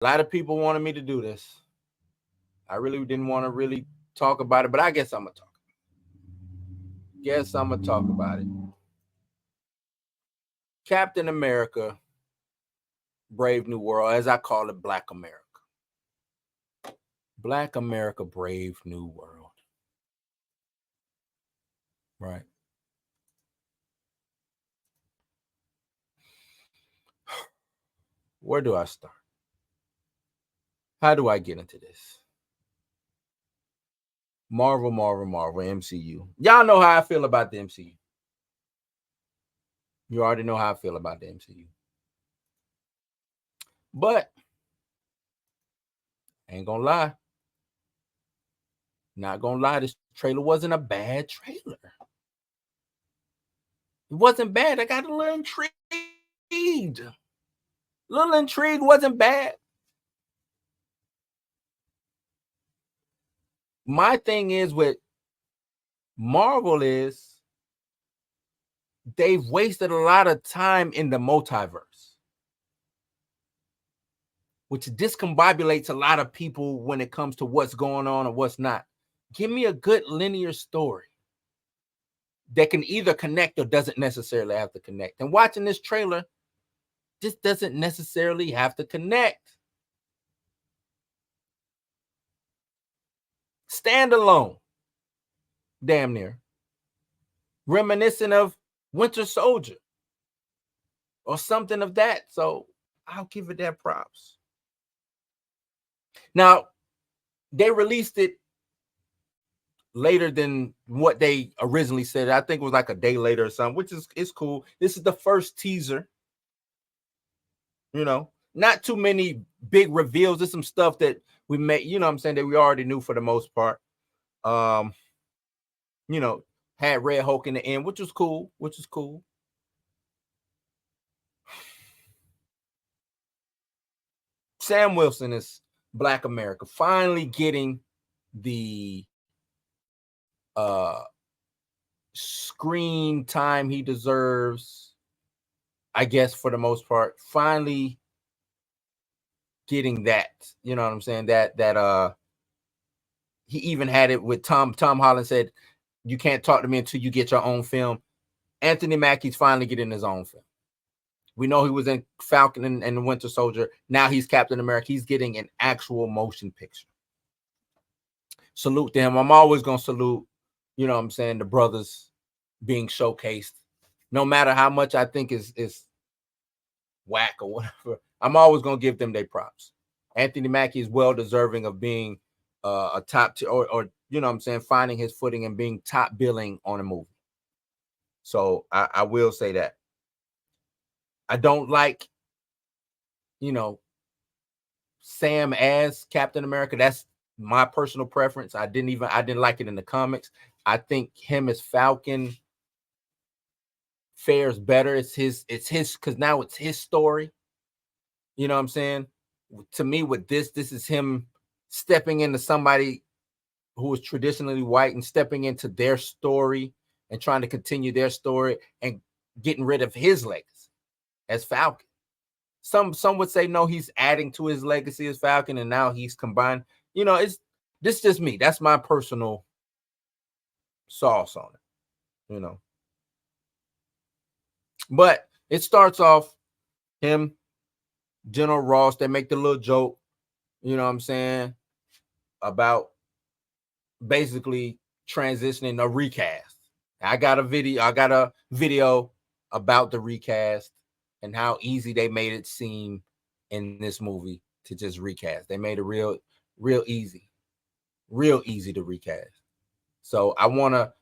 A lot of people wanted me to do this. I really didn't want to really talk about it, but I guess I'm gonna talk. Guess I'm gonna talk about it. Captain America, Brave New World, as I call it, Black America. Black America, Brave New World. Right. Where do I start? How do I get into this? Marvel, Marvel, Marvel, MCU. Y'all know how I feel about the MCU. You already know how I feel about the MCU. But ain't gonna lie. Not gonna lie, this trailer wasn't a bad trailer. It wasn't bad. I got a little intrigued. Little intrigued wasn't bad. My thing is with Marvel is they've wasted a lot of time in the multiverse, which discombobulates a lot of people when it comes to what's going on and what's not. Give me a good linear story that can either connect or doesn't necessarily have to connect. And watching this trailer just doesn't necessarily have to connect. Standalone, damn near. Reminiscent of Winter Soldier or something of that. So I'll give it that props. Now, they released it later than what they originally said. I think it was like a day later or something, which is cool. This is the first teaser. You know, not too many big reveals. There's some stuff that we made, you know what I'm saying, that we already knew for the most part. You know, had Red Hulk in the end, which was cool, Sam Wilson is Black America, finally getting the screen time he deserves, I guess, for the most part. Finally getting that, you know what I'm saying, that he even had it with Tom Holland said, you can't talk to me until you get your own film. Anthony Mackie's finally getting his own film. We know he was in Falcon and the Winter Soldier. Now he's Captain America. He's getting an actual motion picture. Salute to him. I'm always going to salute, you know what I'm saying, the brothers being showcased. No matter how much I think is whack or whatever, I'm always going to give them their props. Anthony Mackie is well deserving of being a top tier, or you know what I'm saying, finding his footing and being top billing on a movie. So I will say that. I don't like, you know, Sam as Captain America. That's my personal preference. I didn't like it in the comics. I think him as Falcon fares better. It's his because now it's his story. You know what I'm saying? To me, with this is him stepping into somebody who is traditionally white and stepping into their story and trying to continue their story and getting rid of his legacy as Falcon. Some would say no, he's adding to his legacy as Falcon, and now he's combined. You know, this just me. That's my personal sauce on it. You know, but it starts off him, General Ross. They make the little joke. You know what I'm saying, about basically transitioning a recast. I got a video about the recast and how easy they made it seem in this movie to just recast. They made it real easy to recast. So I want to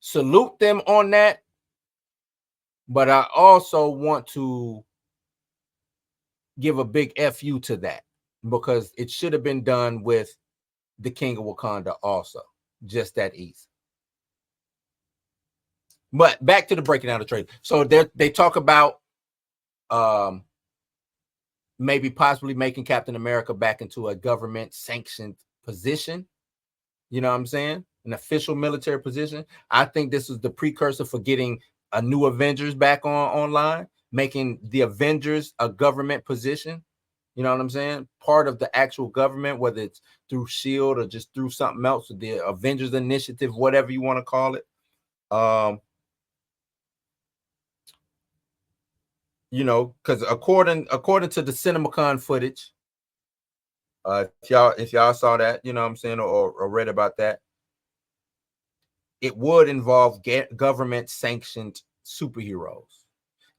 salute them on that, but I also want to give a big FU to that because it should have been done with the King of Wakanda also, just that easy. But back to the breaking down the trade. So they talk about maybe possibly making Captain America back into a government sanctioned position. You know what I'm saying? An official military position. I think this is the precursor for getting a new Avengers back online, making the Avengers a government position. You know what I'm saying? Part of the actual government, whether it's through SHIELD or just through something else, the Avengers Initiative, whatever you want to call it. You know, because according to the CinemaCon footage, if y'all saw that, you know what I'm saying, or read about that, it would involve government sanctioned superheroes.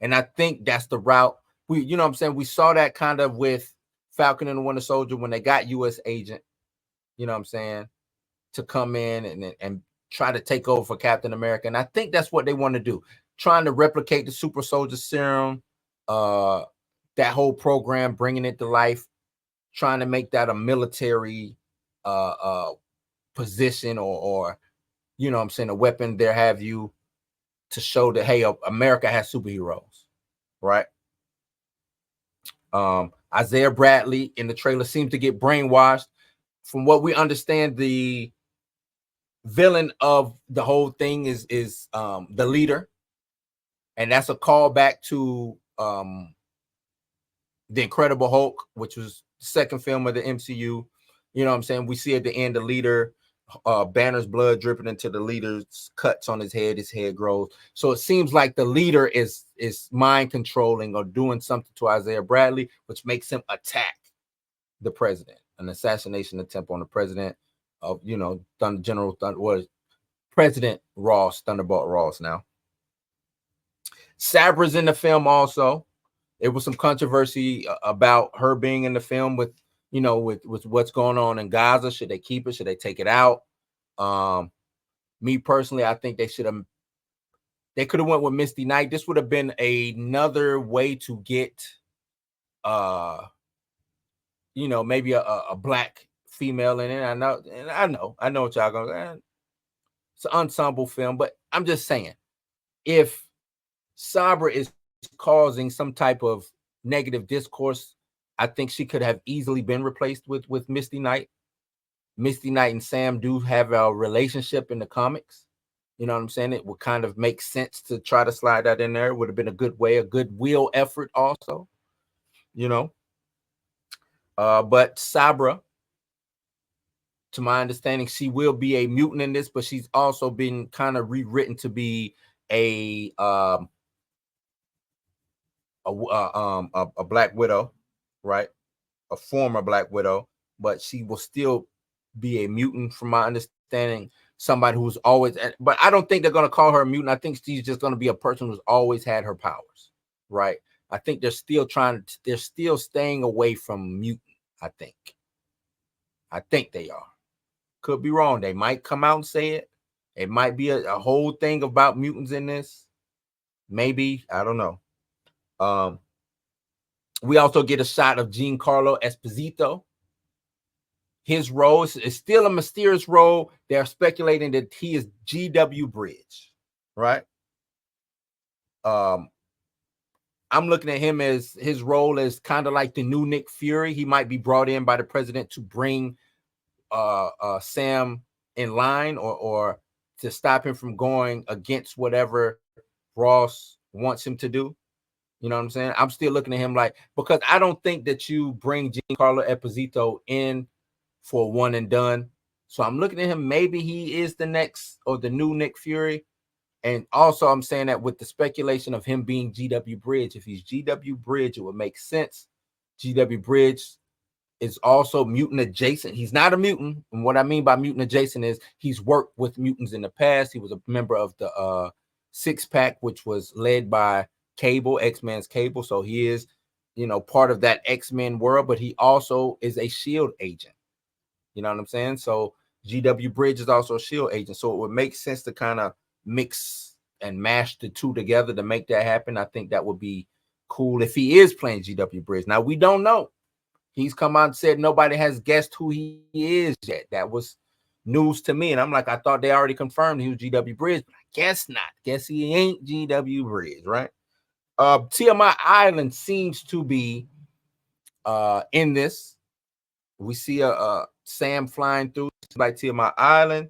And I think that's the route you know what I'm saying? We saw that kind of with Falcon and the Winter Soldier when they got US Agent, you know what I'm saying, to come in and try to take over for Captain America. And I think that's what they want to do, trying to replicate the super soldier serum, that whole program, bringing it to life, trying to make that a military position or you know what I'm saying, a weapon there have you to show that, hey, America has superheroes, right? Isaiah Bradley in the trailer seems to get brainwashed. From what we understand, the villain of the whole thing is the leader, and that's a callback to the Incredible Hulk, which was the second film of the MCU. You know what I'm saying? We see at the end the leader, Banner's blood dripping into the leader's cuts on his head grows. So it seems like the leader is mind controlling or doing something to Isaiah Bradley, which makes him attack the president. An assassination attempt on the president of, you know, General Thunder was President Ross, Thunderbolt Ross now. Sabra's in the film also. There was some controversy about her being in the film with, you know, with what's going on in Gaza. Should they keep it? Should they take it out? Me personally, I think they could have went with Misty Knight. This would have been another way to get, you know, maybe a black female in it. I know what y'all gonna. It's an ensemble film, but I'm just saying, if Sabra is causing some type of negative discourse, I think she could have easily been replaced with Misty Knight. Misty Knight and Sam do have a relationship in the comics. You know what I'm saying? It would kind of make sense to try to slide that in there. It would have been a good way, a goodwill effort also, you know. But Sabra, to my understanding, she will be a mutant in this, but she's also been kind of rewritten to be a Black Widow, right? A former Black Widow, but she will still be a mutant, from my understanding. Somebody who's always, but I don't think they're going to call her a mutant. I think she's just going to be a person who's always had her powers, right? I think they're still staying away from mutant. I think they are. Could be wrong. They might come out and say it. It might be a whole thing about mutants in this. Maybe, I don't know. We also get a shot of Giancarlo Esposito. His role is still a mysterious role. They're speculating that he is GW Bridge, right? I'm looking at him as his role as kind of like the new Nick Fury. He might be brought in by the president to bring Sam in line or to stop him from going against whatever Ross wants him to do. You know what I'm saying? I'm still looking at him like, because I don't think that you bring Giancarlo Esposito in for one and done. So I'm looking at him. Maybe he is the next or the new Nick Fury. And also I'm saying that with the speculation of him being GW Bridge, if he's GW Bridge, it would make sense. GW Bridge is also mutant adjacent. He's not a mutant. And what I mean by mutant adjacent is he's worked with mutants in the past. He was a member of the Six Pack, which was led by Cable, X-Men's Cable. So he is, you know, part of that X-Men world, but he also is a SHIELD agent. You know what I'm saying? So GW Bridge is also a SHIELD agent. So it would make sense to kind of mix and mash the two together to make that happen. I think that would be cool if he is playing GW Bridge. Now, we don't know. He's come out and said nobody has guessed who he is yet. That was news to me. And I'm like, I thought they already confirmed he was GW Bridge, but I guess not. Guess he ain't GW Bridge, right? Tiamat Island seems to be in this. We see a Sam flying through like Tiamat Island.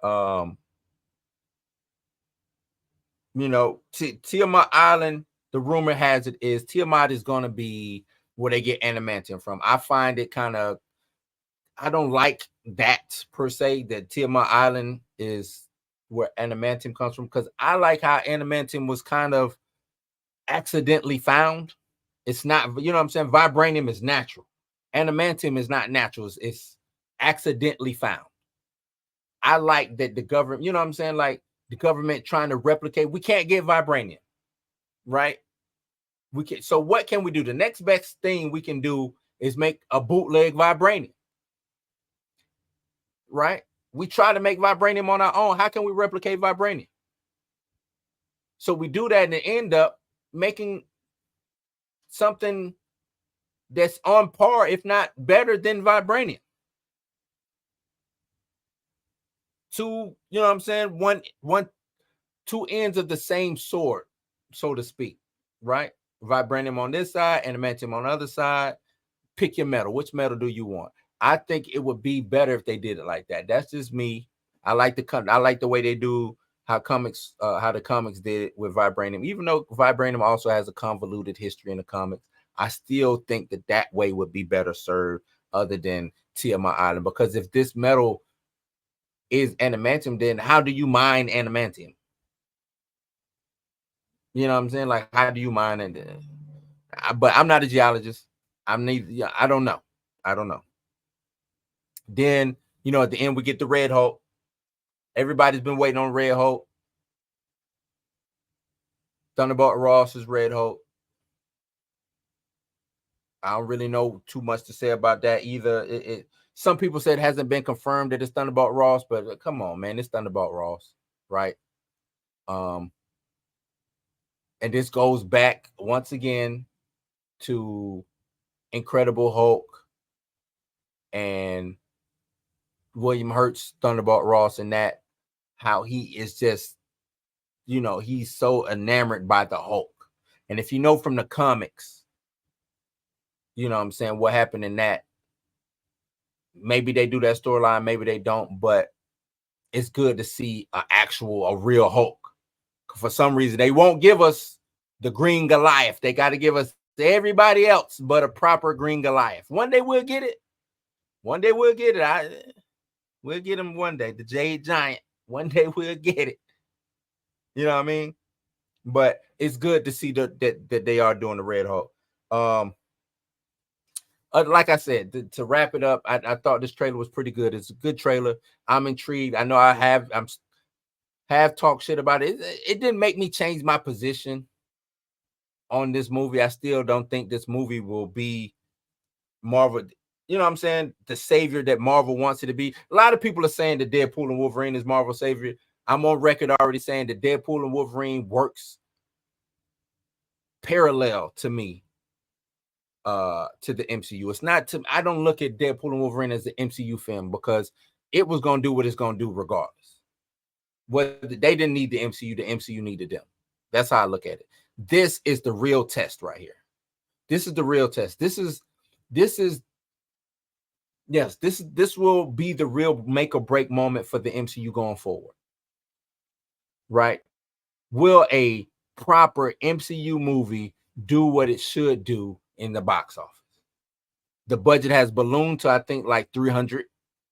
You know, Tiamat Island, the rumor has it is Tiamat is going to be where they get adamantium from. I find it kind of, I don't like that per se, that Tiamat Island is where adamantium comes from, because I like how adamantium was kind of accidentally found. It's not, you know what I'm saying? Vibranium is natural. Adamantium is not natural. It's accidentally found. I like that the government, you know what I'm saying? Like the government trying to replicate. We can't get vibranium, right? We can. So what can we do? The next best thing we can do is make a bootleg vibranium, right? We try to make vibranium on our own. How can we replicate vibranium? So we do that and end up making something that's on par, if not better than vibranium. Two, you know what I'm saying? Two ends of the same sword, so to speak, right? Vibranium on this side and adamantium on the other side. Pick your metal. Which metal do you want? I think it would be better if they did it like that. That's just me. I like the way they do how the comics did it with vibranium. Even though vibranium also has a convoluted history in the comics, I still think that way would be better served other than Tiamat Island. Because if this metal is adamantium, then how do you mine adamantium? You know what I'm saying? Like, how do you mine it? But I'm not a geologist. I don't know. I don't know. Then, at the end, we get the Red Hulk. Everybody's been waiting on Red Hulk. Thunderbolt Ross is Red Hulk. I don't really know too much to say about that either. Some people said it hasn't been confirmed that it's Thunderbolt Ross, but come on, man, it's Thunderbolt Ross, right? And this goes back once again to Incredible Hulk and William Hurt's Thunderbolt Ross, and that how he is just, he's so enamored by the Hulk. And if you know from the comics, you know what I'm saying, what happened in that, maybe they do that storyline, maybe they don't, but it's good to see a real Hulk. For some reason, they won't give us the Green Goliath. They got to give us everybody else but a proper Green Goliath. One day we'll get it. One day we'll get it. We'll get him one day. The Jade Giant. One day we'll get it. You know what I mean? But it's good to see that they are doing the Red Hulk. Like I said, to wrap it up, I thought this trailer was pretty good. It's a good trailer. I'm intrigued. I know I have talked shit about it. It didn't make me change my position on this movie. I still don't think this movie will be Marvel. You know what I'm saying? The savior that Marvel wants it to be. A lot of people are saying that Deadpool and Wolverine is Marvel's savior. I'm on record already saying that Deadpool and Wolverine works parallel to me to the MCU. It's not I don't look at Deadpool and Wolverine as the MCU film, because it was going to do what it's going to do regardless. What they didn't need the MCU needed them. That's how I look at it. This is the real test right here. This is the real test. This will be the real make or break moment for the MCU going forward. Right? Will a proper MCU movie do what it should do in the box office? The budget has ballooned to, I think, like 300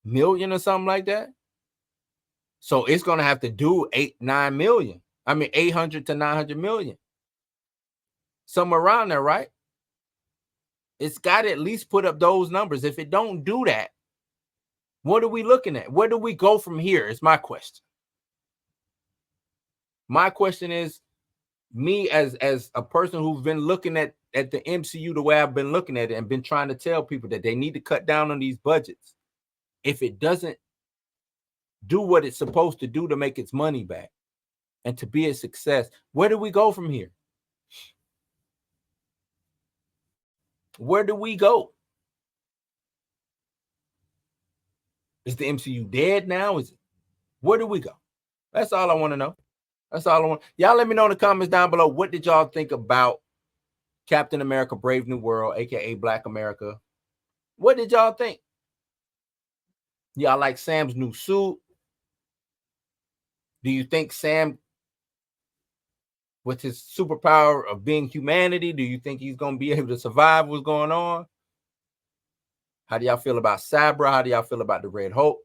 million or something like that. So it's going to have to do 800 to 900 million. Somewhere around there, right? It's got to at least put up those numbers. If it don't do that, what are we looking at? Where do we go from here? Is my question. My question is, me as a person who's been looking at the MCU the way I've been looking at it and been trying to tell people that they need to cut down on these budgets. If it doesn't do what it's supposed to do to make its money back and to be a success, where do we go from here? Where do we go? Is the MCU dead now? Where do we go? That's all I want to know. That's all I want. Y'all let me know in the comments down below. What did y'all think about Captain America Brave New World, aka Black America? What did y'all think? Y'all like Sam's new suit? Do you think Sam with his superpower of being humanity? Do you think he's going to be able to survive what's going on? How do y'all feel about Sabra? How do y'all feel about the Red Hope?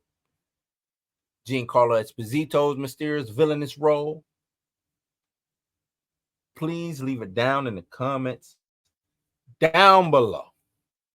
Giancarlo Esposito's mysterious villainous role? Please leave it down in the comments down below.